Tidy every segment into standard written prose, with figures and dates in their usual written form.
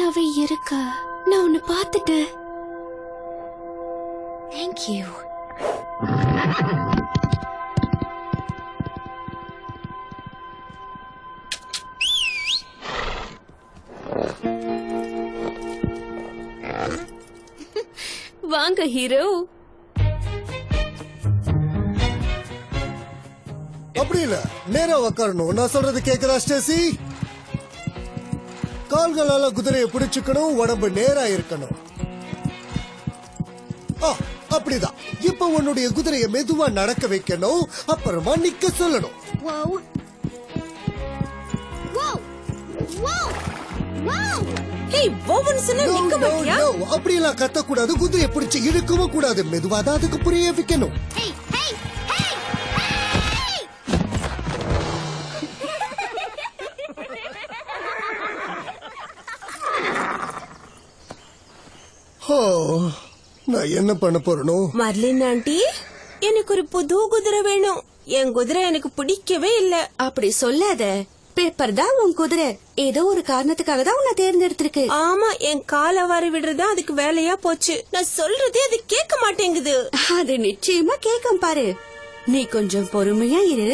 நீயாவே இருக்க. நான் உன்னை பார்த்துட்டேன். தேங்க்யூ. வாங்க ஹீரோ. அப்படி இல்ல, நேரா உக்காரணும். நான் சொல்றது கேக்குதா ஸ்டேசி? கால்களால குதிரையை பிடிச்சுக்கணும், உடம்பு நேரா இருக்கணும். அப்படிதான். இப்ப உன்னுடைய குதிரையை மெதுவா நடக்க வைக்கணும், அப்புறமா நிக்க சொல்லணும். அப்படியெல்லாம் கத்தக்கூடாது, குதிரையை பிடிச்சு இழுக்கவும் கூடாது. மெதுவா தான் அதுக்கு புரிய வைக்கணும். நான் என்ன பண்ண போறனோ? மர்லின் ஆண்டி, எனக்கு ஒரு புது குதிரை வேணும். என் குதிரை எனக்கு பிடிக்கவே இல்ல. அப்படி சொல்லாத. பேப்பர் தான் உன் குதிரை. ஏதோ ஒரு காரணத்துக்காக தான் உன்னை தேர்ந்தெடுத்திருக்கு. ஆமா, என் காலை வாரி விடுறதா அதுக்கு வேலையா போச்சு. நான் சொல்றதே அது கேட்க மாட்டேங்குது. அது நிச்சயமா கேட்கும் பாரு. நீ கொஞ்சம் பொறுமையா இரு.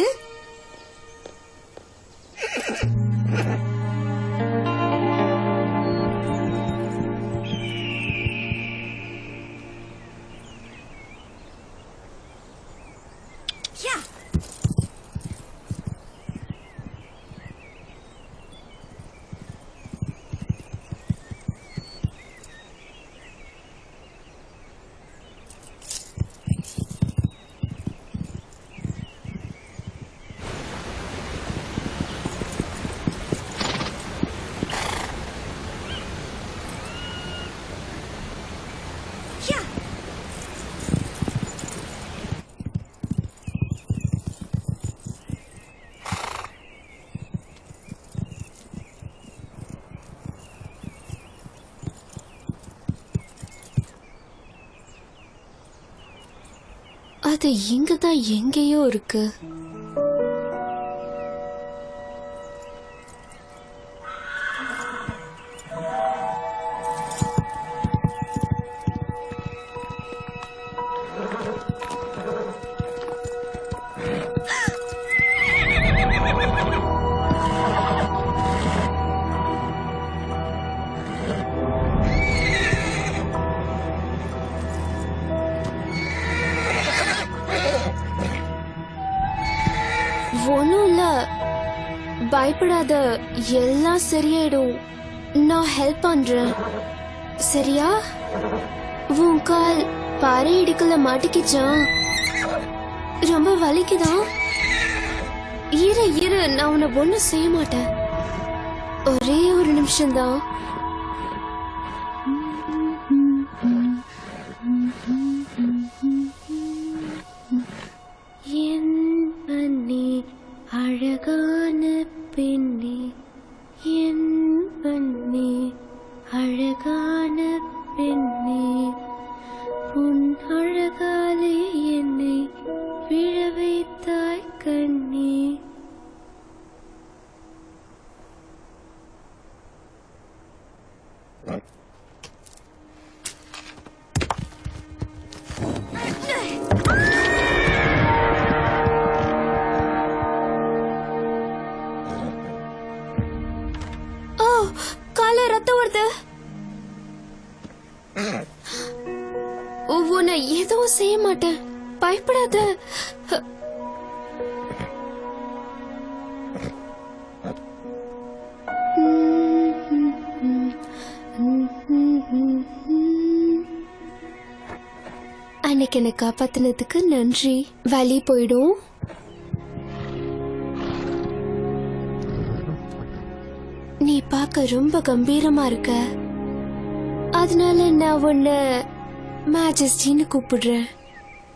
அது இங்கதான் எங்கேயோ இருக்கு. ஒண்ணும் இல்ல, பயப்படாத, எல்லாம் சரியாயிடும். நான் ஹெல்ப் பண்றேன், சரியா? உன் கால் பாறை இடுக்கல மாட்டிக்கிச்சா? ரொம்ப வலிக்குதா? இரு, நான் உன்னை ஒண்ணும் செய்ய மாட்டேன். ஒரே ஒரு நிமிஷம்தான். அழகான பெண்ணே, என் பெண்ணே, அழகான பெண்ணே, உன் அழகாலே என்னை விழ வைத்தாய் கண்ணே. உன்னை எதுவும் செய்ய மாட்டேன், பயப்படாத. அன்னைக்கு என்னை காப்பாத்தினதுக்கு நன்றி. வலி போயிடும். நீ பார்க்க ரொம்ப கம்பீரமா இருக்க, அதனால நான் உன்னை மேஜஸ்டின்னு கூப்பிடுறேன்.